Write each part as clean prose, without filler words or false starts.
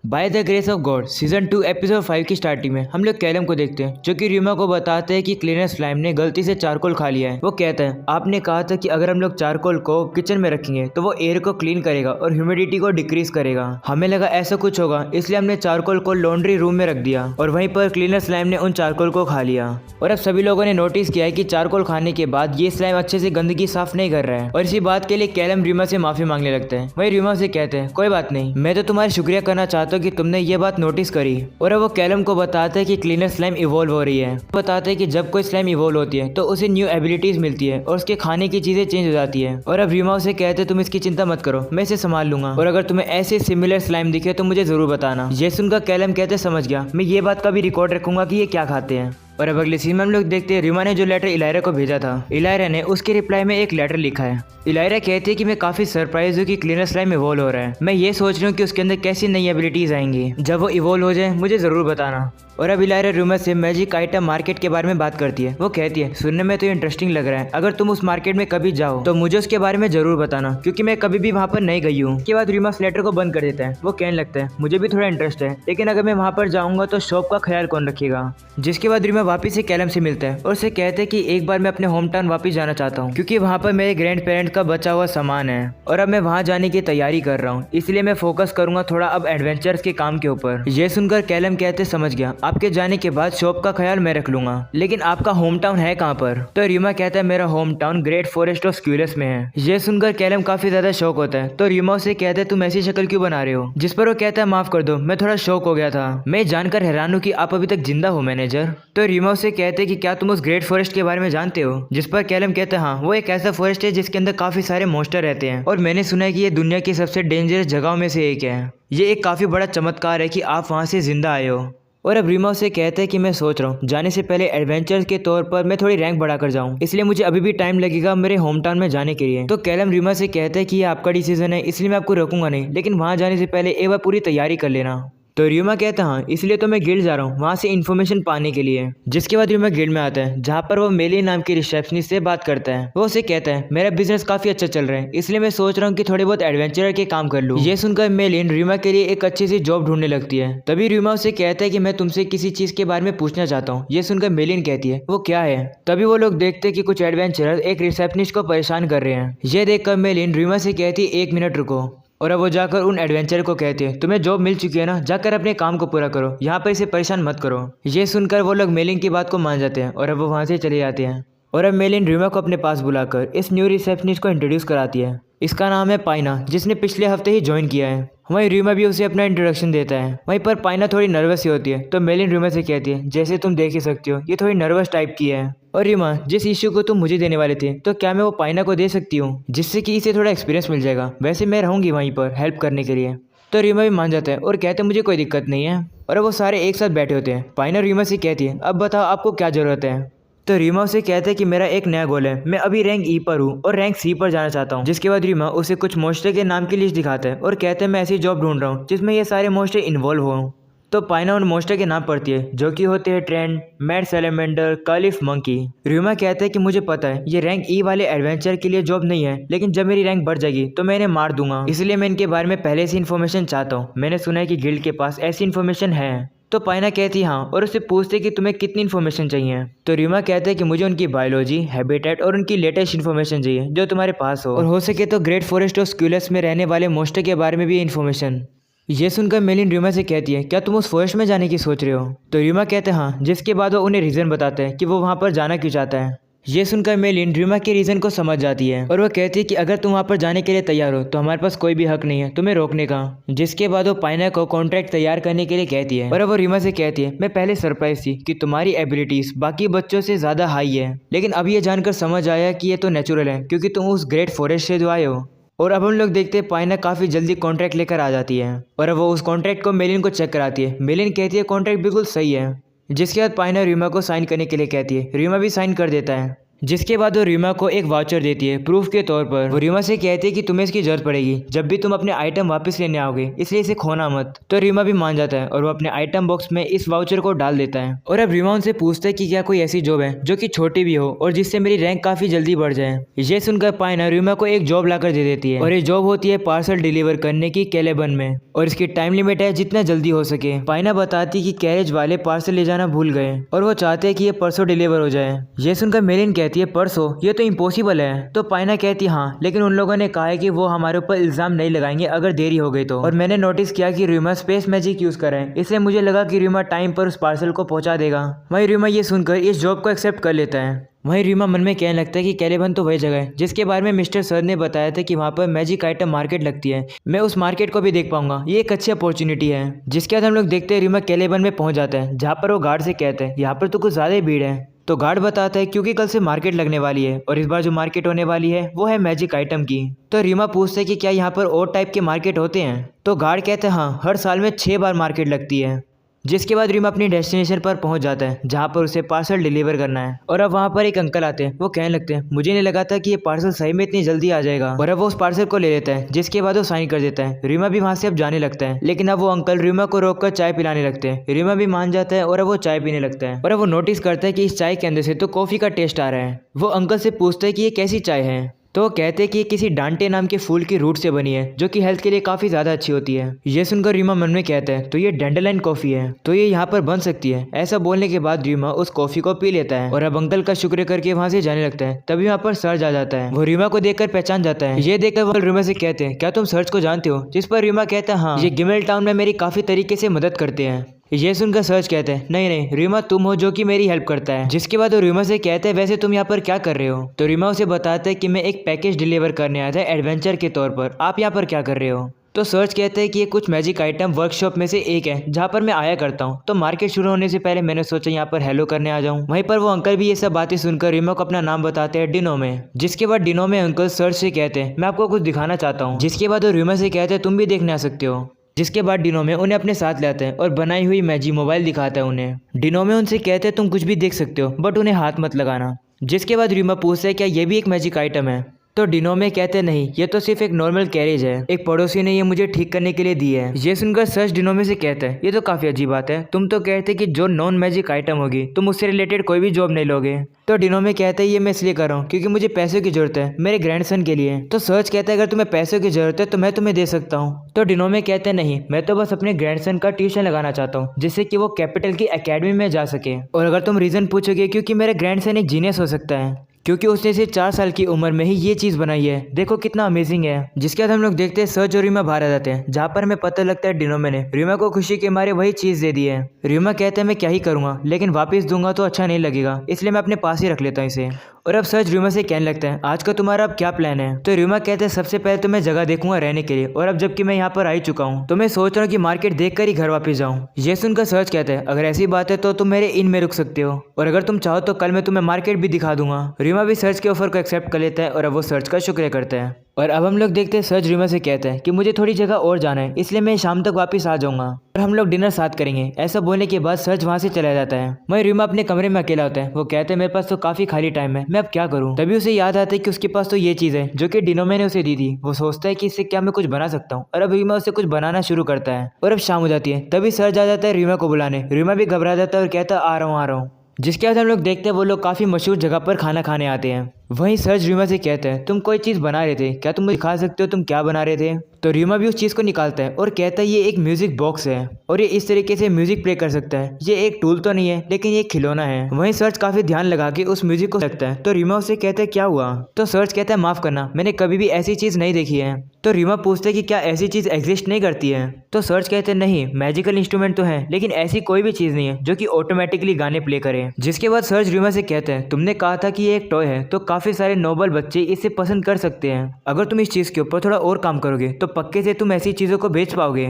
By the grace of God season 2 episode 5 की starting में हम लोग कैलम को देखते हैं जो कि रीमा को बताते हैं कि क्लीनर स्लाइम ने गलती से चारकोल खा लिया है। वो कहता है आपने कहा था कि अगर हम लोग चारकोल को किचन में रखेंगे तो वो एयर को क्लीन करेगा और ह्यूमिडिटी को डिक्रीज करेगा। हमें लगा ऐसा कुछ होगा इसलिए हमने चारकोल को लॉन्ड्री रूम में रख दिया और वहीं पर क्लीनर स्लाइम ने उन चारकोल को खा लिया। और अब सभी लोगों ने नोटिस किया है कि चारकोल खाने के बाद ये स्लाइम अच्छे से गंदगी साफ नहीं कर रहा है और इसी बात के लिए कैलम रीमा से माफी मांगने लगते हैं। वही रीमा से कहते हैं कोई बात नहीं, मैं तो तुम्हारा शुक्रिया करना चाहता हूँ कि तुमने ये बात नोटिस करी। और अब वो कैलम को बताते हैं कि क्लीनर स्लाइम इवॉल्व हो रही है। बताते हैं कि जब कोई स्लाइम इवॉल्व होती है तो उसे न्यू एबिलिटीज मिलती है और उसके खाने की चीजें चेंज हो जाती है। और अब रीमा उसे कहते हैं तुम इसकी चिंता मत करो, मैं इसे संभाल लूंगा और अगर तुम्हें ऐसे सिमिलर स्लाइम दिखे तो मुझे जरूर बताना। ये सुनकर कैलम कहते समझ गया, मैं ये बात का भी रिकॉर्ड रखूंगा कि ये क्या खाते हैं। और अब अगले सीन में हम लोग देखते हैं रीमा ने जो लेटर इलायरा को भेजा था, इलायरा ने उसके रिप्लाई में एक लेटर लिखा है। इलायरा कहती है कि मैं काफी सरप्राइज हूँ कि क्लीनर स्लाइम इवॉल्व हो रहा है। मैं ये सोच रही हूँ कि उसके अंदर कैसी नई एबिलिटीज आएंगी। जब वो इवॉल्व हो जाए मुझे जरूर बताना। और अब इलायरा रीमा से मैजिक आइटम मार्केट के बारे में बात करती है। वो कहती है सुनने में तो इंटरेस्टिंग लग रहा है, अगर तुम उस मार्केट में कभी जाओ तो मुझे उसके बारे में जरूर बताना क्योंकि मैं कभी भी वहाँ पर नहीं गई हूँ। उसके बाद रीमा लेटर को बंद कर देता है। वो कहने लगता है मुझे भी थोड़ा इंटरेस्ट है, लेकिन अगर मैं वहाँ पर जाऊँगा तो शॉप का ख्याल कौन रखेगा। जिसके बाद रीमा वापिस से कैलम से मिलता है और उसे कहते हैं कि एक बार मैं अपने होम टाउन वापिस जाना चाहता हूँ क्योंकि वहाँ पर मेरे ग्रैंड पेरेंट्स का बचा हुआ सामान है और अब मैं वहाँ जाने की तैयारी कर रहा हूँ, इसलिए मैं फोकस करूंगा थोड़ा अब एडवेंचर्स के काम के ऊपर। ये सुनकर कैलम कहते समझ गया, आपके जाने के बाद शॉप का ख्याल मैं रख लूंगा, लेकिन आपका होम टाउन है कहाँ पर। तो रीमा कहता है मेरा home town great forest of स्क्यूलस में है। ये सुनकर कैलम काफी ज्यादा शौक होता है। तो रीमा उसे कहते तुम ऐसी शक्ल क्यों बना रहे हो, जिस पर वो कहता है माफ कर दो, मैं थोड़ा शौक हो गया था। मैं जानकर हैरान हूँ कि आप अभी तक जिंदा हो मैनेजर। तो रीमा उसे कहते कि क्या तुम उस ग्रेट फॉरेस्ट के बारे में जानते हो। जिस पर कैलम कहते हैं हाँ, वो एक ऐसा फॉरेस्ट है जिसके अंदर काफी सारे मॉन्स्टर रहते हैं और मैंने सुना है कि ये दुनिया की सबसे डेंजरस जगहों में से एक है। ये एक काफी बड़ा चमत्कार है कि आप वहां से जिंदा आए हो। और अब रीमा उसे कहते हैं कि मैं सोच रहा हूँ जाने से पहले एडवेंचर के तौर पर मैं थोड़ी रैंक बढ़ाकर जाऊँ, इसलिए मुझे अभी भी टाइम लगेगा मेरे होम टाउन में जाने के लिए। तो कैलम रीमा से कहते हैं कि ये आपका डिसीजन है, इसलिए मैं आपको रोकूंगा नहीं, लेकिन वहाँ जाने से पहले एक बार पूरी तैयारी कर लेना। तो रीमा कहता हाँ, इसलिए तो मैं गिल्ड जा रहा हूँ वहाँ से इन्फॉर्मेशन पाने के लिए। जिसके बाद रीमा गिल्ड में आता है जहाँ पर वो मेली नाम की रिसेप्शनिस्ट से बात करता है। वो उसे कहता है मेरा बिजनेस काफी अच्छा चल रहा है, इसलिए मैं सोच रहा हूँ कि थोड़े बहुत एडवेंचरर के काम कर लूँ। ये सुनकर मेलिन रीमा के लिए एक अच्छी सी जॉब ढूंढने लगती है। तभी रीमा उसे कहता है कि मैं तुमसे किसी चीज के बारे में पूछना चाहता हूँ। ये सुनकर मेलिन कहती है वो क्या है। तभी वो लोग देखते हैं कि कुछ एडवेंचरर एक रिसेप्शनिस्ट को परेशान कर रहे हैं। ये देखकर मेलिन रीमा से कहती है 1 मिनट रुको। और अब वो जाकर उन एडवेंचर को कहते हैं तुम्हें जॉब मिल चुकी है ना, जाकर अपने काम को पूरा करो, यहाँ पर इसे परेशान मत करो। ये सुनकर वो लोग मेलिन की बात को मान जाते हैं और अब वो वहाँ से चले जाते हैं। और अब मेलिन रीमा को अपने पास बुलाकर इस न्यू रिसेप्शनिस्ट को इंट्रोड्यूस कराती है। इसका नाम है पाइना, जिसने पिछले हफ्ते ही ज्वाइन किया है। वहीं रीमा भी उसे अपना इंट्रोडक्शन देता है। वहीं पर पाइना थोड़ी नर्वस ही होती है। तो मेलिन रीमा से कहती है जैसे तुम देख ही सकती हो ये थोड़ी नर्वस टाइप की है। और रीमा जिस इश्यू को तुम मुझे देने वाले थे तो क्या मैं वो पाइना को दे सकती हूँ, जिससे कि इसे थोड़ा एक्सपीरियंस मिल जाएगा। वैसे मैं रहूँगी वहीं पर हेल्प करने के लिए। तो रीमा भी मान जाता है और कहते हैं मुझे कोई दिक्कत नहीं है। और वो सारे एक साथ बैठे होते हैं। पाइना रीमा से कहती है अब बताओ आपको क्या जरूरत है। तो रीमा उसे कहते हैं कि मेरा एक नया गोल है, मैं अभी रैंक ई पर हूँ और रैंक सी पर जाना चाहता हूँ। जिसके बाद रीमा उसे कुछ मोस्टर के नाम की लिस्ट दिखाता है और कहते हैं मैं ऐसी जॉब ढूंढ रहा हूँ जिसमें ये सारे मोस्टर इन्वॉल्व हों। तो पाइना उन मोस्टर के नाम पढ़ती है जो कि होते हैं ट्रेंड, मैड सैलेमेंडर, कालिफ मंकी। रीमा कहता है कि मुझे पता है ये रैंक ई वाले एडवेंचर के लिए जॉब नहीं है, लेकिन जब मेरी रैंक बढ़ जाएगी तो मैं इन्हें मार दूंगा, इसलिए मैं इनके बारे में पहले से इन्फॉर्मेशन चाहता हूँ। मैंने सुना है कि गिल्ड के पास ऐसी इन्फॉर्मेशन है। तो पाइना कहती हाँ और उससे पूछते कि तुम्हें कितनी इन्फॉर्मेशन चाहिए। तो रीमा कहते हैं कि मुझे उनकी बायोलॉजी, हैबिटेट और उनकी लेटेस्ट इन्फॉर्मेशन चाहिए जो तुम्हारे पास हो, और हो सके तो ग्रेट फॉरेस्ट ऑफ स्क्यूलस में रहने वाले मोस्टर के बारे में भी इन्फॉर्मेशन। ये सुनकर मेलिन रीमा से कहती है क्या तुम उस फॉरेस्ट में जाने की सोच रहे हो। तो रीमा कहते हैं हाँ। जिसके बाद वो उन्हें रीज़न बताते हैं कि वो वहाँ पर जाना क्यों चाहता है। ये सुनकर मेलिन रीमा के रीज़न को समझ जाती है और वो कहती है कि अगर तुम वहाँ पर जाने के लिए तैयार हो तो हमारे पास कोई भी हक नहीं है तुम्हें रोकने का। जिसके बाद वो पाइना को कॉन्ट्रैक्ट तैयार करने के लिए कहती है। और अब वो रीमा से कहती है मैं पहले सरप्राइज थी कि तुम्हारी एबिलिटीज बाकी बच्चों से ज़्यादा हाई है, लेकिन अब ये जानकर समझ आया कि ये तो नेचुरल है क्योंकि तुम उस ग्रेट फॉरेस्ट से जो आए हो। और अब हम लोग देखते हैं पाइना काफ़ी जल्दी कॉन्ट्रैक्ट लेकर आ जाती है और अब वो उस कॉन्ट्रैक्ट को मेलिन को चेक कराती है। मेलिन कहती है कॉन्ट्रैक्ट बिल्कुल सही है। जिसके बाद पाइना रीमा को साइन करने के लिए कहती है। रीमा भी साइन कर देता है। जिसके बाद वो रीमा को एक वाउचर देती है प्रूफ के तौर पर। वो रीमा से कहती है कि तुम्हें इसकी जरूरत पड़ेगी जब भी तुम अपने आइटम वापस लेने आओगे, इसलिए इसे खोना मत। तो रीमा भी मान जाता है और वो अपने आइटम बॉक्स में इस वाउचर को डाल देता है। और अब रीमा उनसे पूछता है कि क्या कोई ऐसी जॉब है जो कि छोटी भी हो और जिससे मेरी रैंक काफी जल्दी बढ़ जाए। ये सुनकर पाइना रीमा को एक जॉब लाकर दे देती है और ये जॉब होती है पार्सल डिलीवर करने की कैलेबन में, और इसकी टाइम लिमिट है जितना जल्दी हो सके। पाइना बताती कि कैरेज वाले पार्सल ले जाना भूल गए और वो चाहते हैं कि ये परसों डिलीवर हो जाए। ये सुनकर मेलिन कहती है परसों, ये तो इम्पॉसिबल है। तो पाइना कहती हाँ, लेकिन उन लोगों ने कहा है कि वो हमारे ऊपर इल्जाम नहीं लगाएंगे अगर देरी हो गई तो। और मैंने नोटिस किया कि रीमा स्पेस मैजिक यूज कर रहे हैं, इसलिए मुझे लगा कि रीमा टाइम पर उस पार्सल को पहुंचा देगा। वहीं रीमा ये सुनकर इस जॉब को एक्सेप्ट कर लेता है। वहीं रीमा मन में कहने लगता है कि कैलेबन तो वही जगह है जिसके बारे में मिस्टर सर ने बताया था कि वहाँ पर मैजिक आइटम मार्केट लगती है, मैं उस मार्केट को भी देख पाऊंगा, ये एक अच्छी अपॉर्चुनिटी है। जिसके बाद हम लोग देखते हैं रीमा कैलेबन में पहुंच जाता है, जहाँ पर वो गार्ड से कहते हैं यहाँ पर तो कुछ ज्यादा ही भीड़ है। तो गार्ड बताता है क्योंकि कल से मार्केट लगने वाली है और इस बार जो मार्केट होने वाली है वो है मैजिक आइटम की। तो रीमा पूछते है कि क्या यहाँ पर और टाइप के मार्केट होते हैं। तो गार्ड कहते हैं हाँ, हर साल में 6 बार मार्केट लगती है। जिसके बाद रीमा अपनी डेस्टिनेशन पर पहुंच जाता है जहां पर उसे पार्सल डिलीवर करना है। और अब वहां पर एक अंकल आते हैं, वो कहने लगते हैं मुझे नहीं लगा था कि ये पार्सल सही में इतनी जल्दी आ जाएगा। और अब वो उस पार्सल को ले लेता है, जिसके बाद वो साइन कर देता है। रीमा भी वहां से अब जाने लगता है, लेकिन अब वो अंकल रीमा को रोककर चाय पिलाने लगते हैं। रीमा भी मान जाता है और अब वो चाय पीने लगता है। और अब वो नोटिस करता है कि इस चाय के अंदर से तो कॉफी का टेस्ट आ रहा है। वो अंकल से पूछता है कि ये कैसी चाय है। तो वो कहते हैं कि ये किसी डांटे नाम के फूल की रूट से बनी है जो कि हेल्थ के लिए काफी ज्यादा अच्छी होती है। ये सुनकर रीमा मन में कहता है तो ये डैंडेलाइन कॉफी है, तो ये यहाँ पर बन सकती है। ऐसा बोलने के बाद रीमा उस कॉफी को पी लेता है और अब अंकल का शुक्र करके वहाँ से जाने लगता है। तभी वहाँ पर सर्ज आ जाता है, वो रीमा को देखकर पहचान जाता है। ये देखकर वो रीमा से कहते हैं क्या तुम सर्ज को जानते हो। जिस पर रीमा कहता है हाँ, ये गिमेल टाउन में मेरी काफी तरीके से मदद करते हैं। ये सुनकर सर्च कहते हैं नहीं नहीं रीमा तुम हो जो कि मेरी हेल्प करता है। जिसके बाद वो रीमा से कहते हैं वैसे तुम यहाँ पर क्या कर रहे हो। तो रीमा उसे बताता है कि मैं एक पैकेज डिलीवर करने आया था एडवेंचर के तौर पर, आप यहाँ पर क्या कर रहे हो। तो सर्च कहते हैं कि ये कुछ मैजिक आइटम वर्कशॉप में से एक है जहाँ पर मैं आया करता हूँ, तो मार्केट शुरू होने से पहले मैंने सोचा यहाँ पर हेलो करने आ जाऊँ। वहीं पर वो अंकल भी ये सब बातें सुनकर रीमा को अपना नाम बताते हैं डिनो में। जिसके बाद डिनो में अंकल सर्च से कहते हैं मैं आपको कुछ दिखाना चाहता हूँ। जिसके बाद वो रीमा से कहते हैं तुम भी देखने आ सकते हो। जिसके बाद डिनोमे उन्हें अपने साथ लाते हैं और बनाई हुई मैजिक मोबाइल दिखाता है उन्हें। डिनोमे उनसे कहते हैं तुम कुछ भी देख सकते हो बट उन्हें हाथ मत लगाना। जिसके बाद रीमा पूछता है क्या ये भी एक मैजिक आइटम है। तो डिनोमे कहते नहीं, ये तो सिर्फ एक नॉर्मल कैरेज है, एक पड़ोसी ने ये मुझे ठीक करने के लिए दी है। ये सुनकर सर्च डिनोमे से कहता है ये तो काफी अजीब बात है, तुम तो कहते कि जो नॉन मैजिक आइटम होगी तुम उससे रिलेटेड कोई भी जॉब नहीं लोगे। तो डिनोमे कहते हैं ये मैं इसलिए कर रहा हूँ क्योंकि मुझे पैसों की जरूरत है मेरे ग्रैंडसन के लिए। तो सर्च कहता है अगर तुम्हें पैसों की जरूरत है तो मैं तुम्हें दे सकता हूँ। तो डिनोमे कहते हैं नहीं, मैं तो बस अपने ग्रैंडसन का ट्यूशन लगाना चाहता हूँ जिससे कि वो कैपिटल की एकेडमी में जा सके। और अगर तुम रीजन पूछोगे क्योंकि मेरा ग्रैंडसन एक जीनियस हो सकता है, क्योंकि उसने सिर्फ 4 साल की उम्र में ही ये चीज बनाई है, देखो कितना अमेजिंग है। जिसके बाद हम लोग देखते हैं सर्च और रीमा बाहर आ जाते हैं जहाँ पर हमें पता लगता है डिनोमे ने रीमा को खुशी के मारे वही चीज दे दी है। रीमा कहते हैं मैं क्या ही करूंगा, लेकिन वापस दूंगा तो अच्छा नहीं लगेगा, इसलिए मैं अपने पास ही रख लेता हूँ इसे। और अब सर्च रीमा से कहने लगता है आज का तुम्हारा अब क्या प्लान है। तो रीमा कहते हैं सबसे पहले तो मैं जगह देखूंगा रहने के लिए, और अब जबकि मैं यहाँ पर आ ही चुका हूँ तो मैं सोच रहा हूँ कि मार्केट देखकर ही घर वापस जाऊँ। ये सुनकर सर्च कहते हैं अगर ऐसी बात है तो तुम मेरे इन में रुक सकते हो, और अगर तुम चाहो तो कल मैं तुम्हें मार्केट भी दिखा दूंगा। रीमा भी सर्च के ऑफर को एक्सेप्ट कर लेता है और अब वो सर्च का शुक्रिया करता है। और अब हम लोग देखते हैं सर्च रीमा से कहते हैं कि मुझे थोड़ी जगह और जाना है, इसलिए मैं शाम तक वापस आ जाऊंगा और हम लोग डिनर साथ करेंगे। ऐसा बोलने के बाद सर्च वहां से चला जाता है। वहीं रीमा अपने कमरे में अकेला होता है, वो कहते हैं मेरे पास तो काफी खाली टाइम है, मैं अब क्या करूं। तभी उसे याद आता है कि उसके पास तो ये चीज है जो कि डिनोमे ने उसे दी थी। वो सोचता है कि इससे क्या मैं कुछ बना सकता हूँ, और अब रीमा उसे कुछ बनाना शुरू करता है। और अब शाम हो जाती है, तभी सर्च आ जाता है रीमा को बुलाने। रीमा भी घबरा जाता है और कहता है आ रहा हूँ। जिसके बाद हम लोग देखते हैं वो लोग काफी मशहूर जगह पर खाना खाने आते हैं। वहीं सर्च रीमा से कहते हैं तुम कोई चीज बना रहे थे, क्या तुम मुझे दिखा सकते हो तुम क्या बना रहे थे। तो रीमा भी उस चीज को निकालता है और कहता है ये एक म्यूजिक बॉक्स है और ये इस तरीके से म्यूजिक प्ले कर सकता है। ये एक टूल तो नहीं है लेकिन ये एक खिलौना है। वहीं सर्च काफी ध्यान लगा के उस म्यूजिक को रखता है। तो रीमा उसे कहता है क्या हुआ। तो सर्च कहता है माफ करना, मैंने कभी भी ऐसी चीज नहीं देखी है। तो रीमा पूछते है कि क्या ऐसी चीज एग्जिस्ट नहीं करती है। तो सर्च कहते हैं नहीं, मैजिकल इंस्ट्रूमेंट तो है लेकिन ऐसी कोई भी चीज नहीं है जो कि ऑटोमेटिकली गाने प्ले करे। जिसके बाद सर्च रीमा से कहते हैं तुमने कहा था कि ये एक टॉय है, तो काफी सारे नोबल बच्चे इसे पसंद कर सकते हैं। अगर तुम इस चीज के ऊपर थोड़ा और काम करोगे तो पक्के से तुम ऐसी चीजों को बेच पाओगे।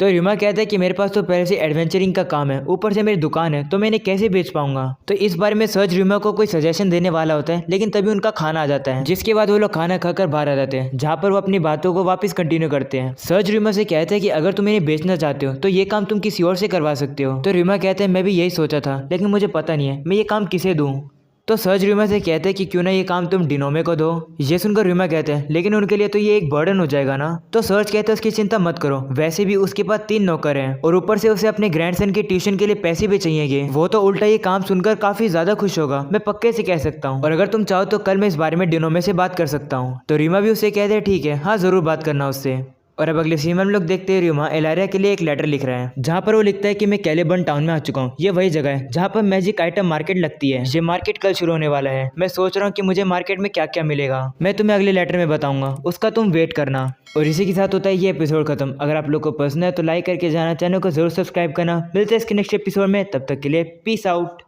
तो रीमा कहता है कि मेरे पास तो पहले से एडवेंचरिंग का काम है, ऊपर से मेरी दुकान है, तो मैं इन्हें कैसे बेच पाऊंगा। तो इस बारे में सर्च रीमा को कोई सजेशन देने वाला होता है, लेकिन तभी उनका खाना आ जाता है। जिसके बाद वो लोग खाना खाकर बाहर आ जाते हैं जहाँ पर वो अपनी बातों को वापस कंटिन्यू करते हैं। सर्च रीमा से कहते हैं कि अगर तुम इन्हें बेचना चाहते हो तो ये काम तुम किसी और से करवा सकते हो। तो रीमा कहते हैं मैं भी यही सोचा था लेकिन मुझे पता नहीं है मैं ये काम किसे दूँ। तो सर्ज रीमा से कहते हैं कि क्यों ना ये काम तुम डिनोमे को दो। ये सुनकर रीमा कहते हैं लेकिन उनके लिए तो ये एक बर्डन हो जाएगा ना। तो सर्ज कहते हैं उसकी चिंता मत करो, वैसे भी उसके पास 3 नौकर हैं और ऊपर से उसे अपने ग्रैंडसन की ट्यूशन के लिए पैसे भी चाहिए। वो तो उल्टा ये काम सुनकर काफी ज्यादा खुश होगा, मैं पक्के से कह सकता हूँ। और अगर तुम चाहो तो कल मैं इस बारे में डिनोमे से बात कर सकता हूँ। तो रीमा भी उसे कहते हैं ठीक है, हाँ जरूर बात करना उससे। और अब अगले सीन में हम लोग देखते हैं रीमा एलारिया के लिए एक लेटर लिख रहा है जहाँ पर वो लिखता है कि मैं कैलिबर्न टाउन में आ चुका हूँ। ये वही जगह है जहाँ पर मैजिक आइटम मार्केट लगती है। ये मार्केट कल शुरू होने वाला है। मैं सोच रहा हूँ कि मुझे मार्केट में क्या क्या मिलेगा, मैं तुम्हें अगले लेटर में बताऊंगा, उसका तुम वेट करना। और इसी के साथ होता है ये एपिसोड खत्म। अगर आप लोग को पसंद है तो लाइक करके जाना, चैनल को जरूर सब्सक्राइब करना। मिलते हैं इसके नेक्स्ट एपिसोड में, तब तक के लिए पीस आउट।